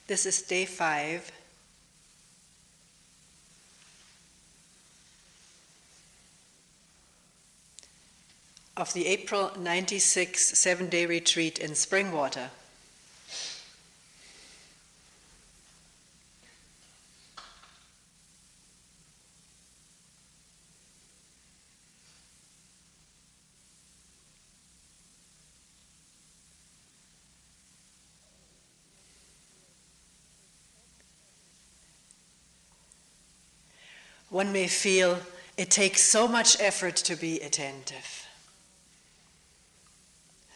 This is day 5. Of the April 96 7-day retreat in Springwater. One may feel it takes so much effort to be attentive.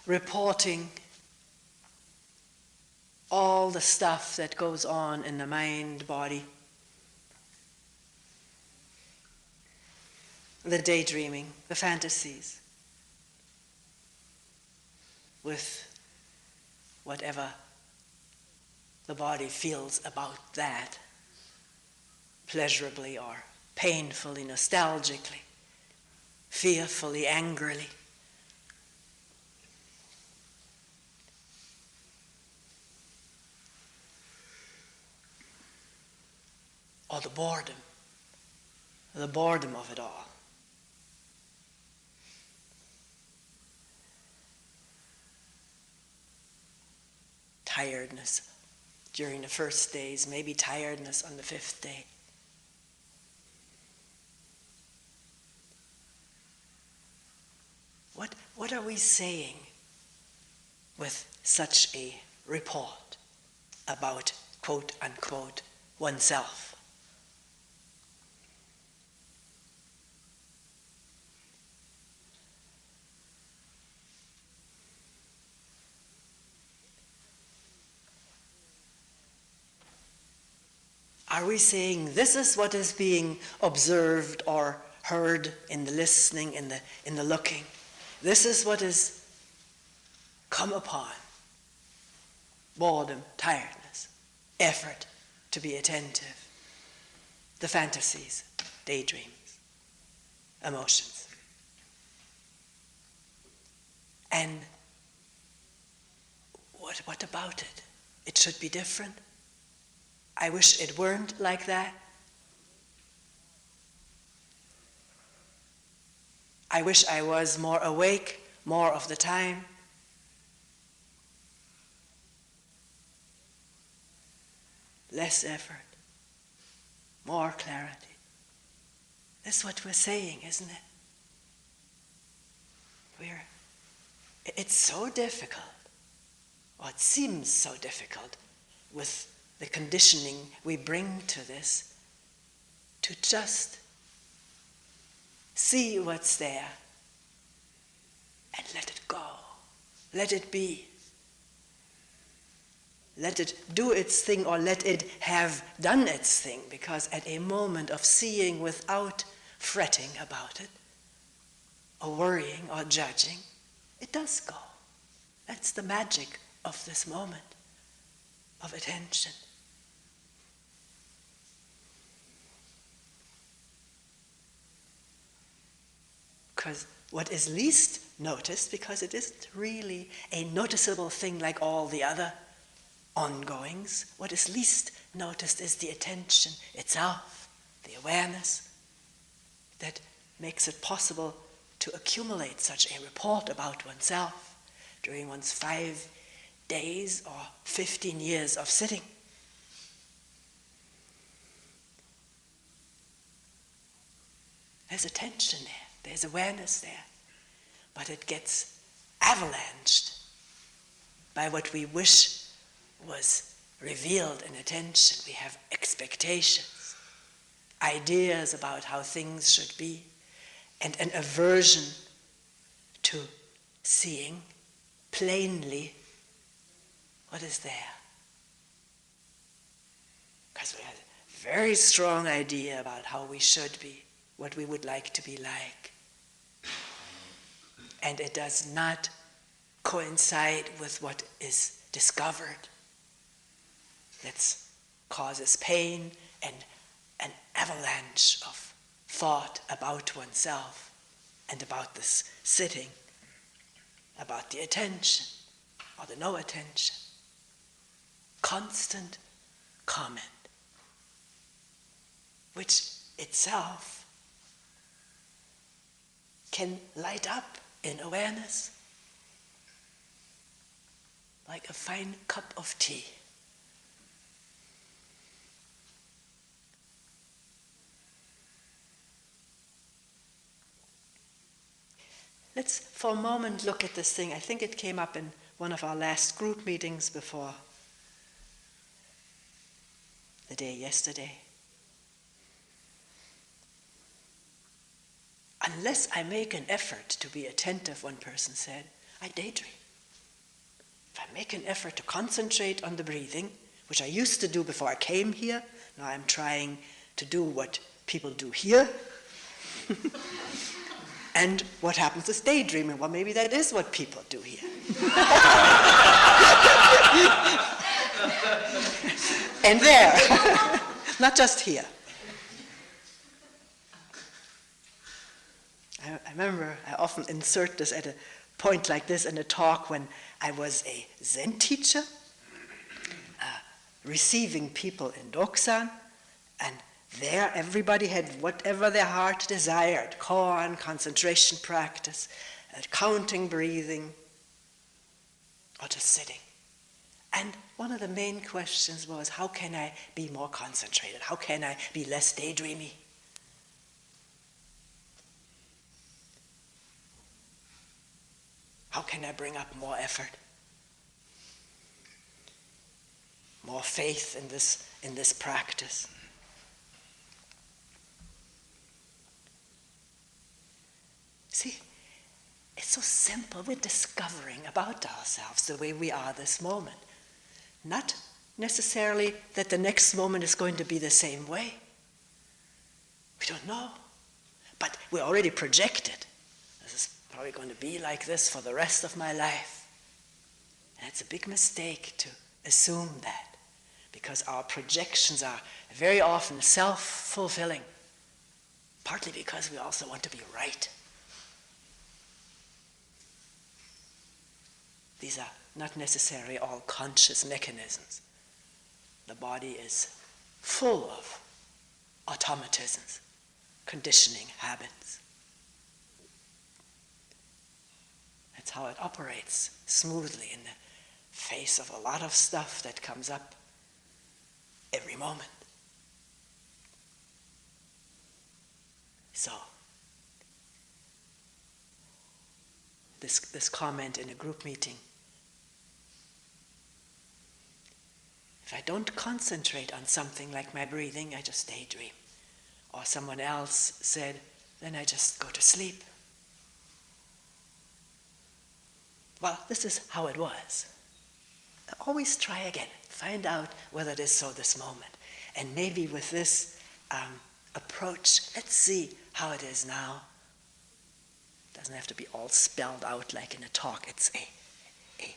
Reporting all the stuff that goes on in the mind, body. The daydreaming, the fantasies, with whatever the body feels about that, pleasurably or painfully, nostalgically, fearfully, angrily. Or the boredom of it all. Tiredness during the first days, maybe tiredness on the 5th day. What are we saying with such a report about, quote unquote, oneself? Are we saying this is what is being observed or heard in the listening, in the looking? This is what is come upon. Boredom, tiredness, effort to be attentive, the fantasies, daydreams, emotions. And what about it? It should be different. I wish it weren't like that. I wish I was more awake more of the time. Less effort, more clarity. That's what we're saying, isn't it? It's so difficult, or it seems so difficult, with the conditioning we bring to this, to just see what's there and let it go. Let it be. Let it do its thing, or let it have done its thing, because at a moment of seeing without fretting about it, or worrying or judging, it does go. That's the magic of this moment of attention. Because what is least noticed, because it isn't really a noticeable thing like all the other ongoings, what is least noticed is the attention itself, the awareness that makes it possible to accumulate such a report about oneself during one's 5 days or 15 years of sitting. There's attention there. There's awareness there, but it gets avalanched by what we wish was revealed in attention. We have expectations, ideas about how things should be, and an aversion to seeing plainly what is there. Because we have a very strong idea about how we should be, what we would like to be like. And it does not coincide with what is discovered. That causes pain and an avalanche of thought about oneself and about this sitting, about the attention or the no attention. Constant comment, which itself can light up in awareness like a fine cup of tea. Let's for a moment look at this thing. I think it came up in one of our last group meetings before the day yesterday. Unless I make an effort to be attentive, one person said, I daydream. If I make an effort to concentrate on the breathing, which I used to do before I came here, now I'm trying to do what people do here. And what happens is daydreaming. Well, maybe that is what people do here. And there, not just here. I remember I often insert this at a point like this in a talk when I was a Zen teacher, receiving people in Doksan, and there everybody had whatever their heart desired, koan, concentration practice, counting breathing, or just sitting. And one of the main questions was, how can I be more concentrated? How can I be less daydreamy? How can I bring up more effort? More faith in this practice? See, it's so simple. We're discovering about ourselves the way we are this moment. Not necessarily that the next moment is going to be the same way. We don't know. But we're already projected. This is probably going to be like this for the rest of my life. And it's a big mistake to assume that, because our projections are very often self-fulfilling, partly because we also want to be right. These are not necessarily all conscious mechanisms. The body is full of automatisms, conditioning habits. That's how it operates smoothly in the face of a lot of stuff that comes up every moment. So, this comment in a group meeting, if I don't concentrate on something like my breathing, I just daydream. Or someone else said, then I just go to sleep. Well, this is how it was. Always try again. Find out whether it is so this moment. And maybe with this approach, let's see how it is now. It doesn't have to be all spelled out like in a talk. It's a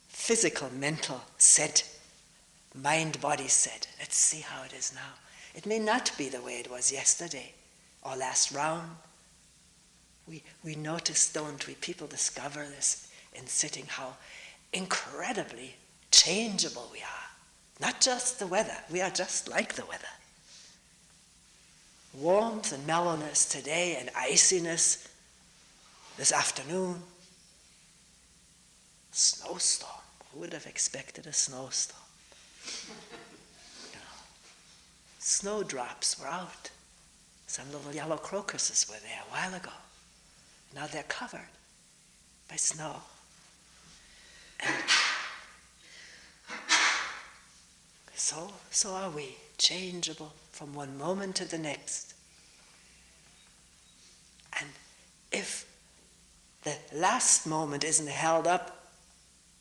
physical, mental set, mind-body set. Let's see how it is now. It may not be the way it was yesterday or last round. We notice, don't we? People discover this in sitting, how incredibly changeable we are. Not just the weather. We are just like the weather. Warmth and mellowness today and iciness this afternoon. Snowstorm. Who would have expected a snowstorm? Snowdrops were out. Some little yellow crocuses were there a while ago. Now they're covered by snow. And so are we, changeable from one moment to the next. And if the last moment isn't held up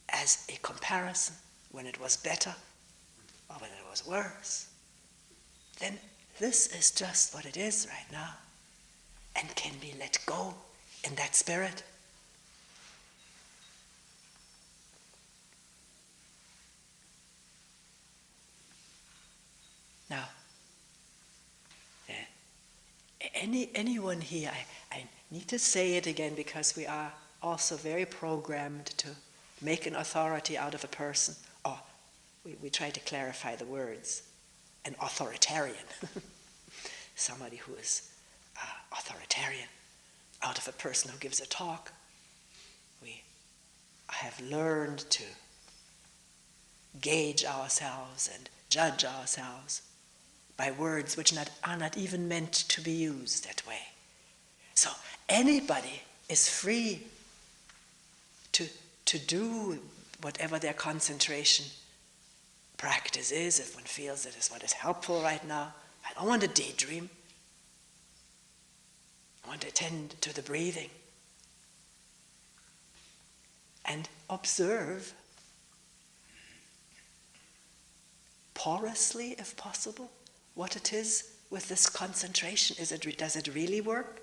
as a comparison, when it was better or when it was worse, then this is just what it is right now, and can be let go in that spirit. Now, anyone here, I need to say it again because we are also very programmed to make an authority out of a person, or we try to clarify the words. an authoritarian, somebody who is authoritarian, out of a person who gives a talk. We have learned to gauge ourselves and judge ourselves by words which are not even meant to be used that way. So anybody is free to do whatever their concentration practice is, if one feels that is what is helpful right now. I don't want to daydream. I want to attend to the breathing and observe porously, if possible, what it is with this concentration. Does it really work?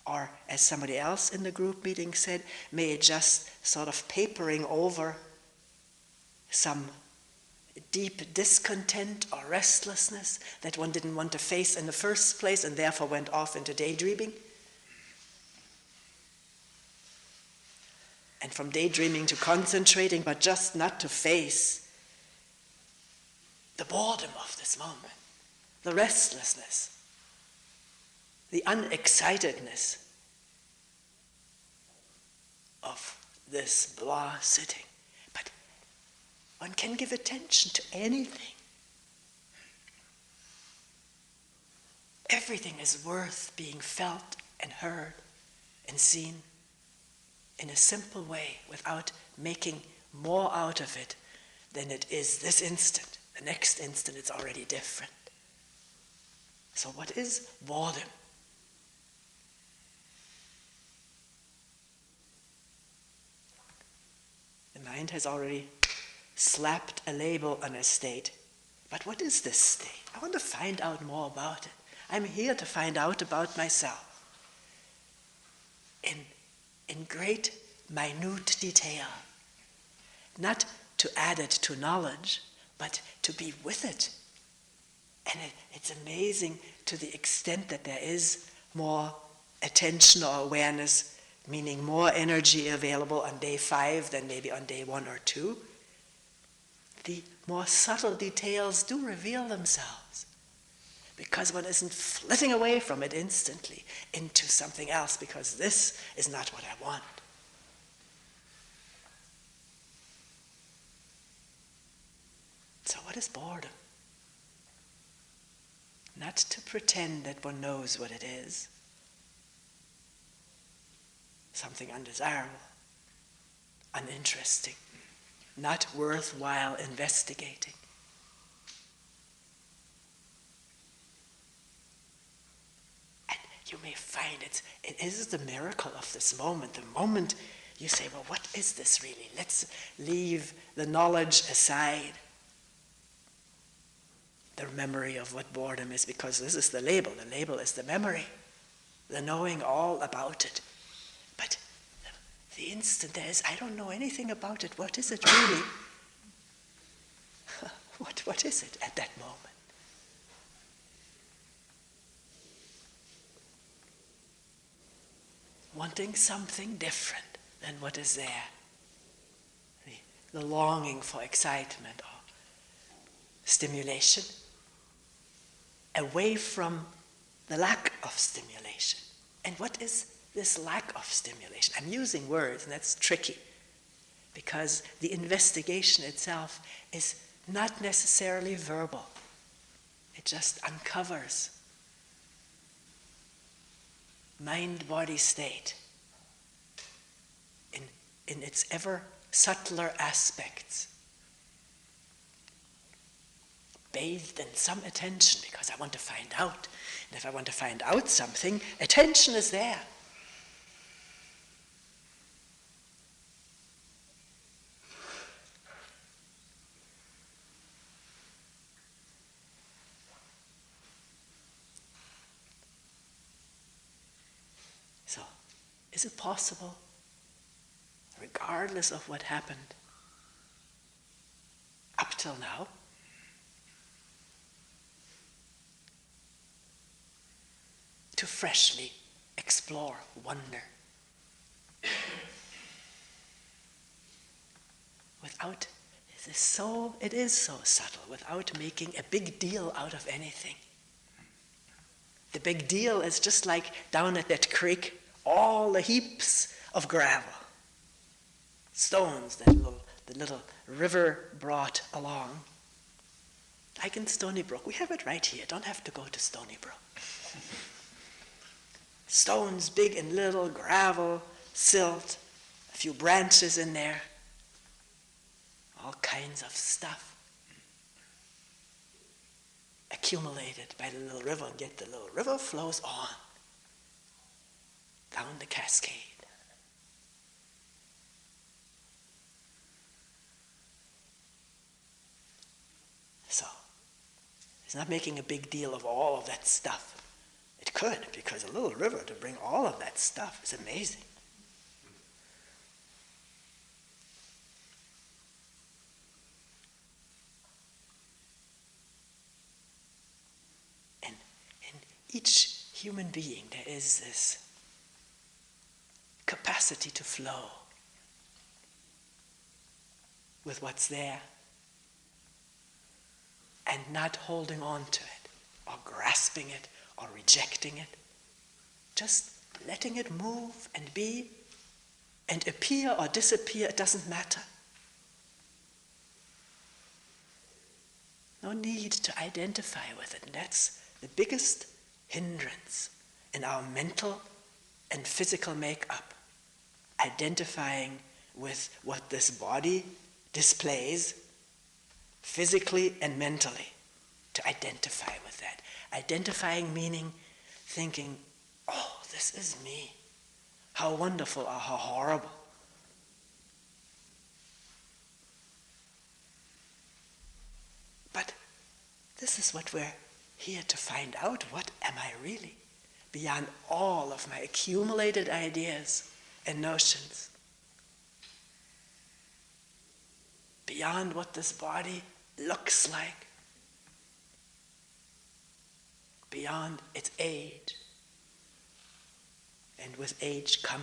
Or, as somebody else in the group meeting said, may it just sort of papering over some deep discontent or restlessness that one didn't want to face in the first place and therefore went off into daydreaming? And from daydreaming to concentrating, but just not to face the boredom of this moment, the restlessness, the unexcitedness of this blah sitting. But one can give attention to anything. Everything is worth being felt and heard and seen in a simple way without making more out of it than it is this instant. The next instant it's already different. So what is boredom? The mind has already slapped a label on a state. But what is this state? I want to find out more about it. I'm here to find out about myself in great, minute detail. Not to add it to knowledge, but to be with it. And it's amazing to the extent that there is more attention or awareness, meaning more energy available on day 5 than maybe on day 1 or 2. The more subtle details do reveal themselves because one isn't flitting away from it instantly into something else because this is not what I want. So what is boredom? Not to pretend that one knows what it is. Something undesirable, uninteresting, not worthwhile investigating. And you may find it is the miracle of this moment. The moment you say, well, what is this really? Let's leave the knowledge aside. The memory of what boredom is, because this is the label. The label is the memory, the knowing all about it. But the instant there is, I don't know anything about it. What is it really? What is it at that moment? Wanting something different than what is there. The longing for excitement or stimulation, away from the lack of stimulation. And what is this lack of stimulation? I'm using words, and that's tricky, because the investigation itself is not necessarily verbal. It just uncovers mind-body state in its ever subtler aspects, bathed in some attention, because I want to find out. And if I want to find out something, attention is there. So, is it possible, regardless of what happened up till now, to freshly explore wonder without it is so subtle without making a big deal out of anything. The big deal is just like down at that creek, all the heaps of gravel, stones that the little river brought along. Like in Stony Brook, we have it right here, don't have to go to Stony Brook. Stones, big and little, gravel, silt, a few branches in there, all kinds of stuff accumulated by the little river, and yet the little river flows on down the cascade. So, it's not making a big deal of all of that stuff. It could, because a little river to bring all of that stuff is amazing. And in each human being there is this capacity to flow with what's there and not holding on to it or grasping it or rejecting it, just letting it move and be and appear or disappear, it doesn't matter. No need to identify with it. And that's the biggest hindrance in our mental and physical makeup, identifying with what this body displays physically and mentally, to identify with that. Identifying meaning thinking, oh, this is me. How wonderful or how horrible. But this is what we're here to find out. What am I really? Beyond all of my accumulated ideas and notions. Beyond what this body looks like. Beyond its age. And with age come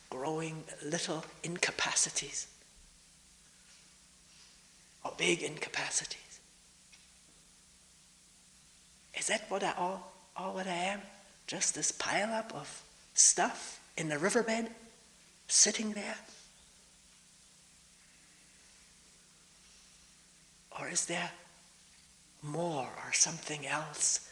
growing little incapacities. Or big incapacities. Is that what all what I am? Just this pile up of stuff in the riverbed, sitting there? Or is there more or something else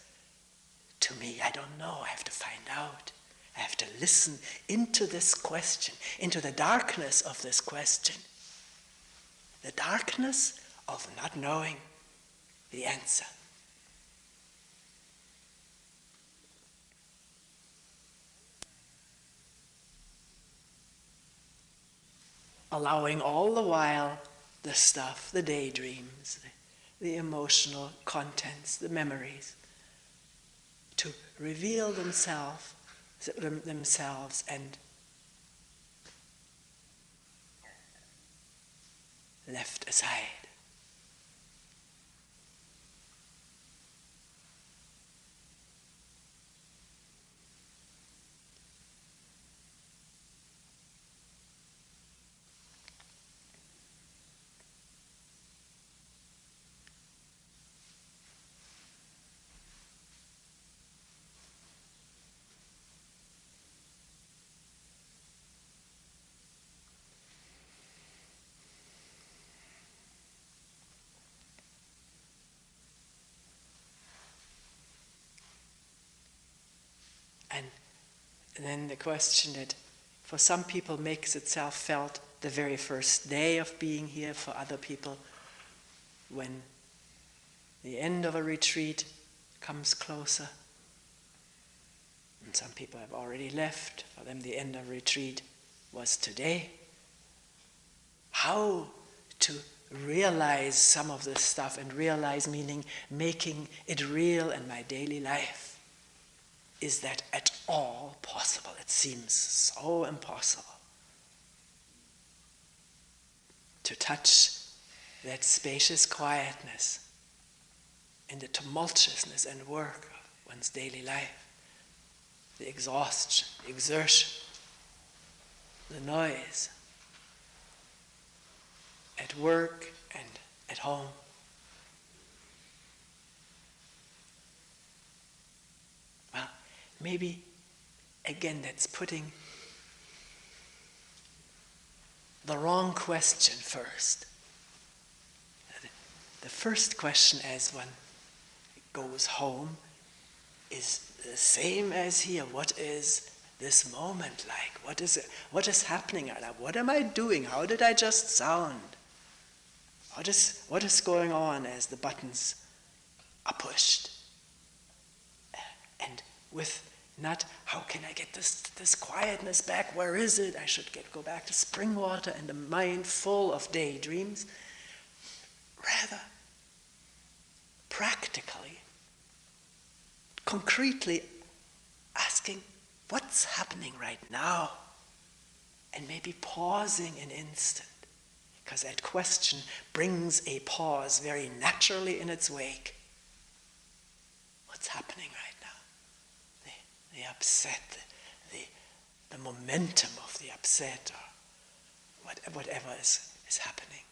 to me? I don't know. I have to find out. I have to listen into this question, into the darkness of this question. The darkness of not knowing the answer. Allowing all the while the stuff, the daydreams, the emotional contents, the memories, to reveal themselves and left aside. And then the question that for some people makes itself felt the very first day of being here, for other people when the end of a retreat comes closer. And some people have already left. For them the end of retreat was today. How to realize some of this stuff, and realize meaning making it real in my daily life. Is that at all possible? It seems so impossible to touch that spacious quietness in the tumultuousness and work of one's daily life, the exhaustion, the exertion, the noise, at work, and at home. Well, maybe again that's putting the wrong question first. The first question as one goes home is the same as here. What is this moment like? What is happening right now? What am I doing? How did I just sound? What is going on as the buttons are pushed? And with not how can I get this quietness back? Where is it? I should go back to Springwater and the mind full of daydreams. Rather, practically, concretely asking, what's happening right now? And maybe pausing an instant, because that question brings a pause very naturally in its wake. What's happening right now? The upset, the momentum of the upset, or whatever is happening.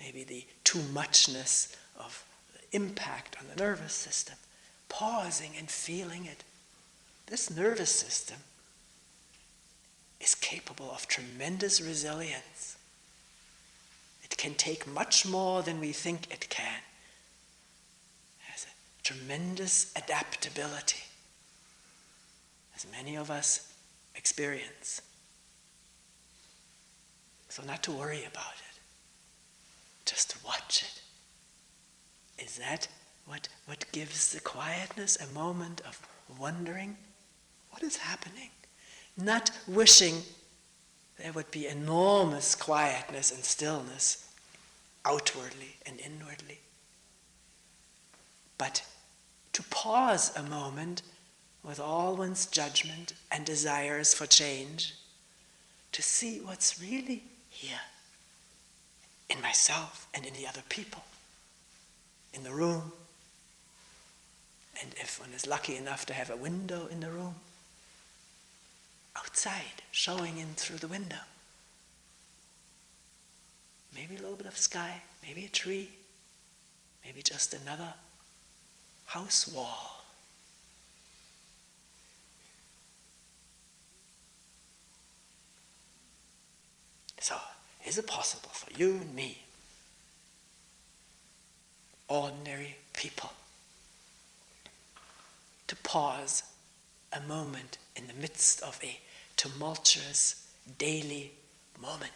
Maybe the too muchness of the impact on the nervous system. Pausing and feeling it. This nervous system is capable of tremendous resilience. It can take much more than we think it can. It has a tremendous adaptability, as many of us experience. So not to worry about it. Just watch it. Is that what gives the quietness a moment of wondering? What is happening? Not wishing there would be enormous quietness and stillness outwardly and inwardly. But to pause a moment with all one's judgment and desires for change, to see what's really here. In myself and in the other people, in the room. And if one is lucky enough to have a window in the room, outside, showing in through the window. Maybe a little bit of sky, maybe a tree, maybe just another house wall. So, is it possible for you and me, ordinary people, to pause a moment in the midst of a tumultuous daily moment?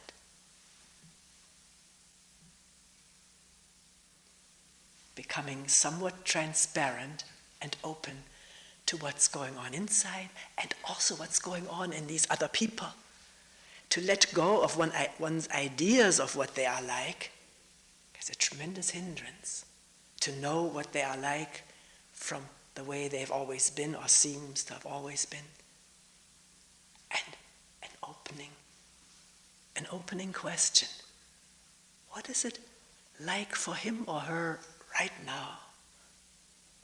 Becoming somewhat transparent and open to what's going on inside and also what's going on in these other people. To let go of one's ideas of what they are like is a tremendous hindrance. To know what they are like from the way they've always been or seems to have always been. And an opening question. What is it like for him or her right now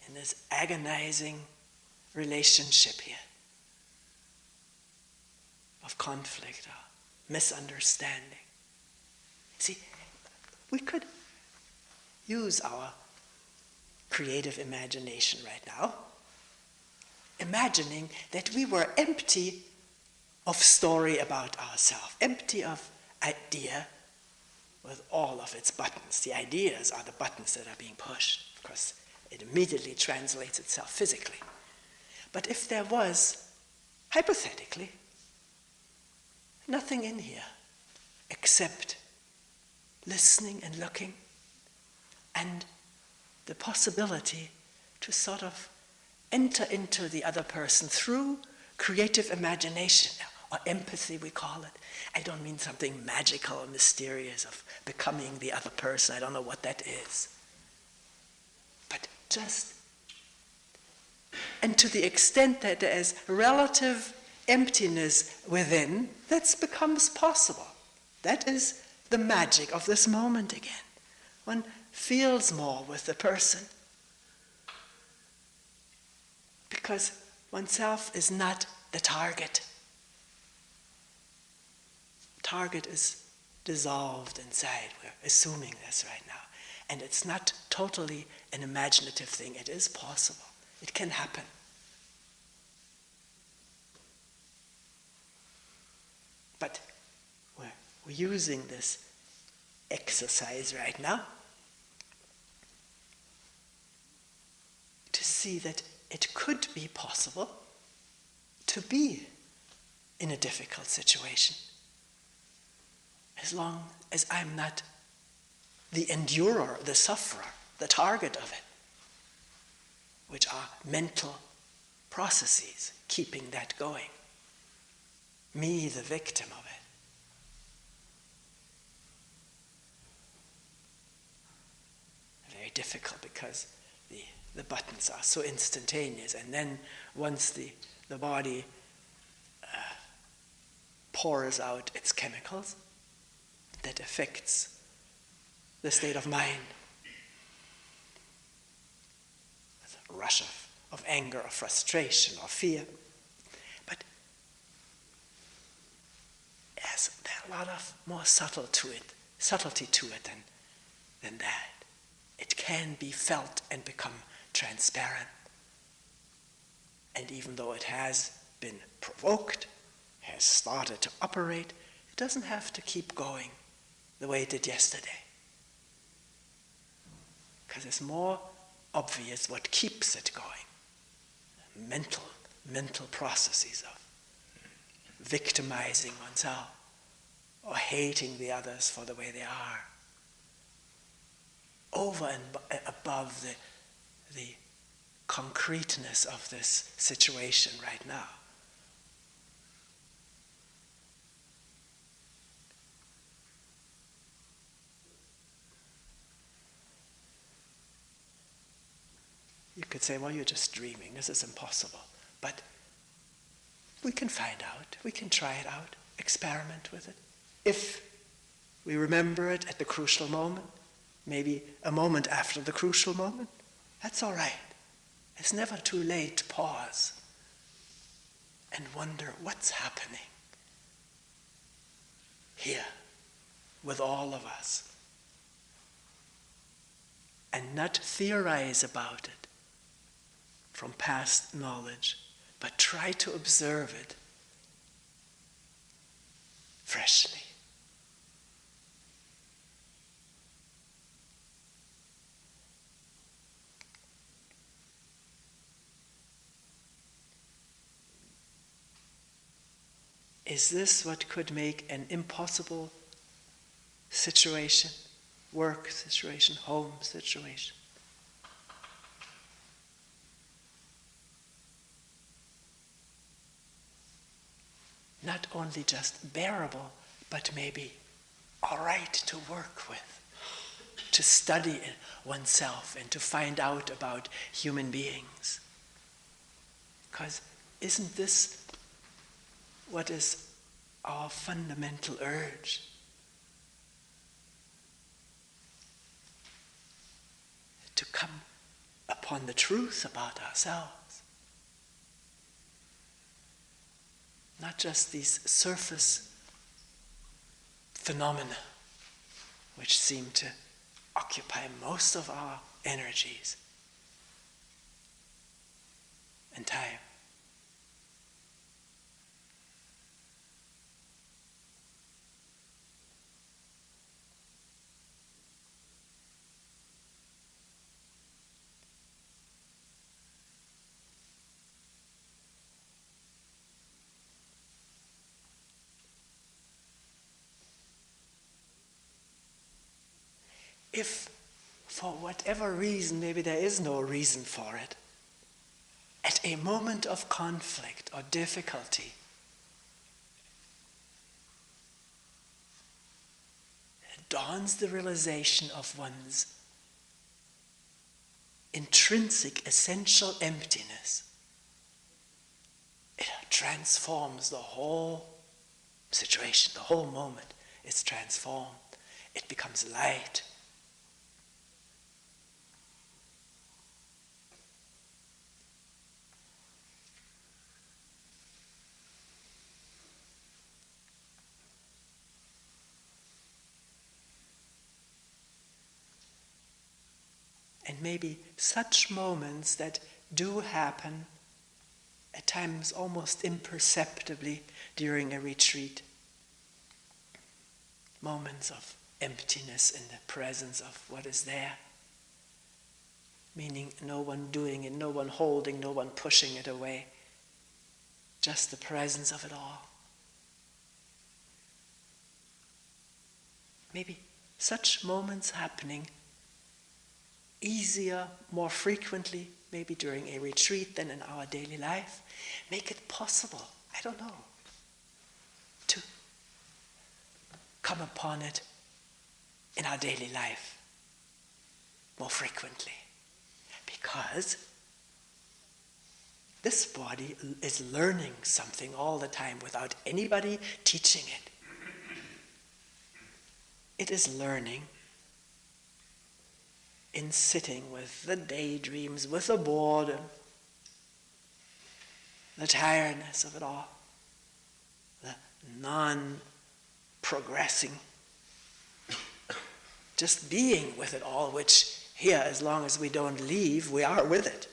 in this agonizing relationship here of conflict or misunderstanding? See, we could use our creative imagination right now, imagining that we were empty of story about ourselves, empty of idea with all of its buttons. The ideas are the buttons that are being pushed. Of course, it immediately translates itself physically. But if there was, hypothetically, nothing in here except listening and looking and the possibility to sort of enter into the other person through creative imagination, or empathy we call it. I don't mean something magical or mysterious of becoming the other person. I don't know what that is. But just, and to the extent that there is relative emptiness within, that becomes possible. That is the magic of this moment again. One feels more with the person because oneself is not the target. Target is dissolved inside. We're assuming this right now. And it's not totally an imaginative thing. It is possible. It can happen. But we're using this exercise right now to see that it could be possible to be in a difficult situation, as long as I'm not the endurer, the sufferer, the target of it, which are mental processes keeping that going. Me, the victim of it. Very difficult because the buttons are so instantaneous, and then once the body pours out its chemicals, that affects the state of mind. A rush of anger, or frustration, or fear. But there's a lot of more subtlety to it than that. It can be felt and become transparent. And even though it has been provoked, has started to operate, it doesn't have to keep going the way it did yesterday. Because it's more obvious what keeps it going. Mental processes of victimizing oneself or hating the others for the way they are. Over and above the concreteness of this situation right now. You could say, well, you're just dreaming. This is impossible. But we can find out. We can try it out. Experiment with it. If we remember it at the crucial moment, maybe a moment after the crucial moment, that's all right. It's never too late to pause and wonder what's happening here with all of us. And not theorize about it from past knowledge, but try to observe it freshly. Is this what could make an impossible situation, work situation, home situation? Not only just bearable, but maybe all right to work with, to study oneself and to find out about human beings. Because isn't this what is our fundamental urge? To come upon the truth about ourselves. Not just these surface phenomena which seem to occupy most of our energies and time. If, for whatever reason, maybe there is no reason for it, at a moment of conflict or difficulty, it dawns the realization of one's intrinsic, essential emptiness. It transforms the whole situation, the whole moment is transformed. It becomes light. And maybe such moments that do happen at times almost imperceptibly during a retreat. Moments of emptiness in the presence of what is there. Meaning no one doing it, no one holding, no one pushing it away. Just the presence of it all. Maybe such moments happening easier, more frequently, maybe during a retreat than in our daily life, make it possible, I don't know, to come upon it in our daily life more frequently. Because this body is learning something all the time without anybody teaching it. It is learning in sitting with the daydreams, with the boredom, the tiredness of it all, the non-progressing, just being with it all, which here, as long as we don't leave, we are with it.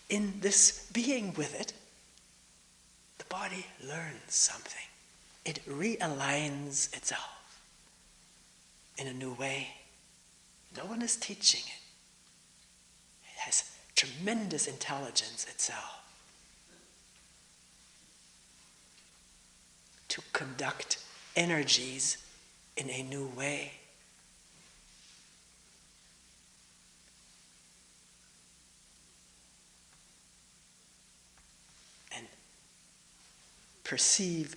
In this being with it, the body learns something. It realigns itself in a new way. No one is teaching it. It has tremendous intelligence itself to conduct energies in a new way. And receive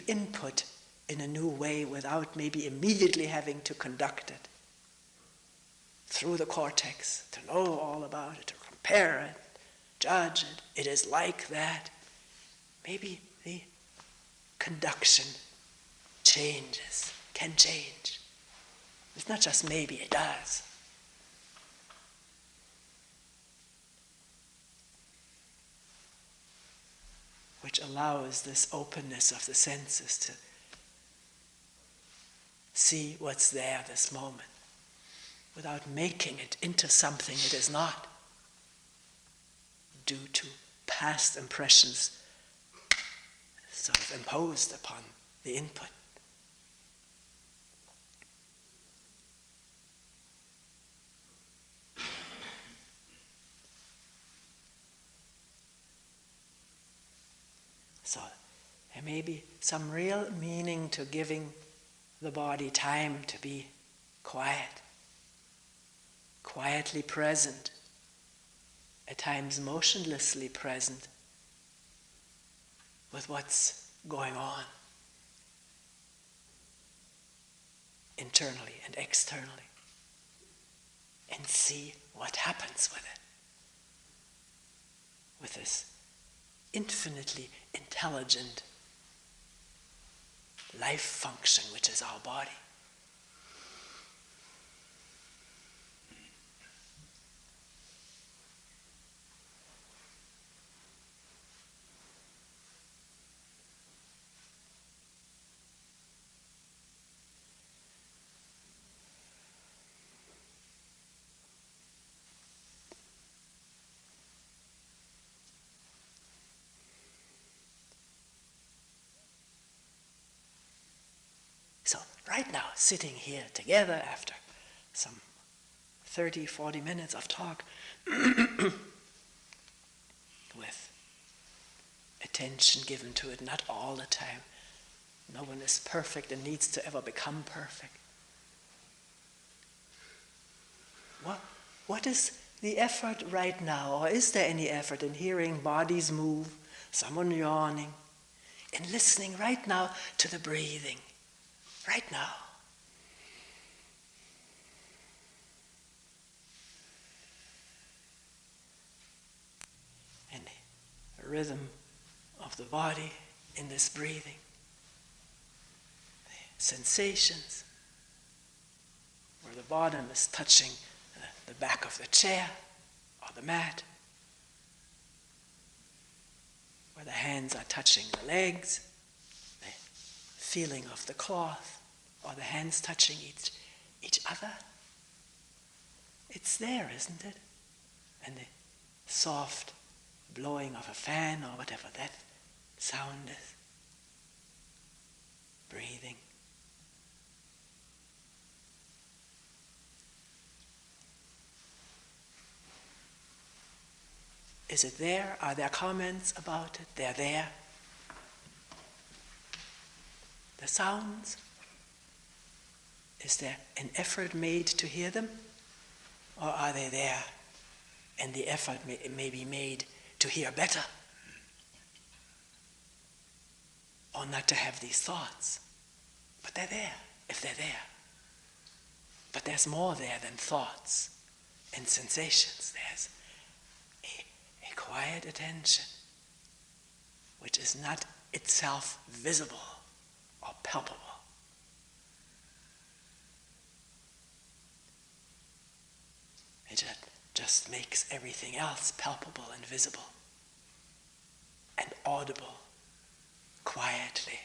input in a new way without maybe immediately having to conduct it through the cortex, to know all about it, to compare it, judge it. It is like that. Maybe the conduction changes, can change. It's not just maybe, it does. Which allows this openness of the senses to see what's there this moment without making it into something it is not due to past impressions sort of imposed upon the input. So there may be some real meaning to giving the body time to be quiet, quietly present, at times motionlessly present with what's going on internally and externally, and see what happens with it, with this infinitely intelligent life function which is our body. So right now, sitting here together after some 30, 40 minutes of talk with attention given to it, not all the time. No one is perfect and needs to ever become perfect. What is the effort right now, or is there any effort in hearing bodies move, someone yawning, in listening right now to the breathing? Right now. And the rhythm of the body in this breathing. The sensations where the bottom is touching the back of the chair or the mat. Where the hands are touching the legs. The feeling of the cloth or the hands touching each other. It's there, isn't it? And the soft blowing of a fan or whatever that sound is. Breathing. Is it there? Are there comments about it? They're there. The sounds. Is there an effort made to hear them? Or are they there and the effort may be made to hear better? Or not to have these thoughts? But they're there, if they're there. But there's more there than thoughts and sensations. There's a quiet attention, which is not itself visible or palpable. It just makes everything else palpable and visible and audible quietly.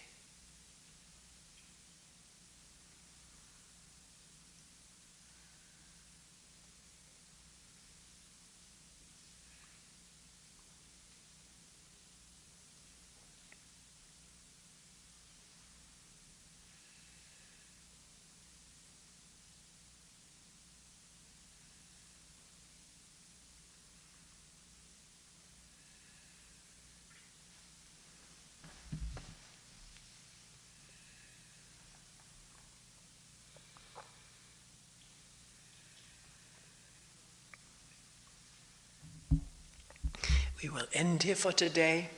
We will end here for today.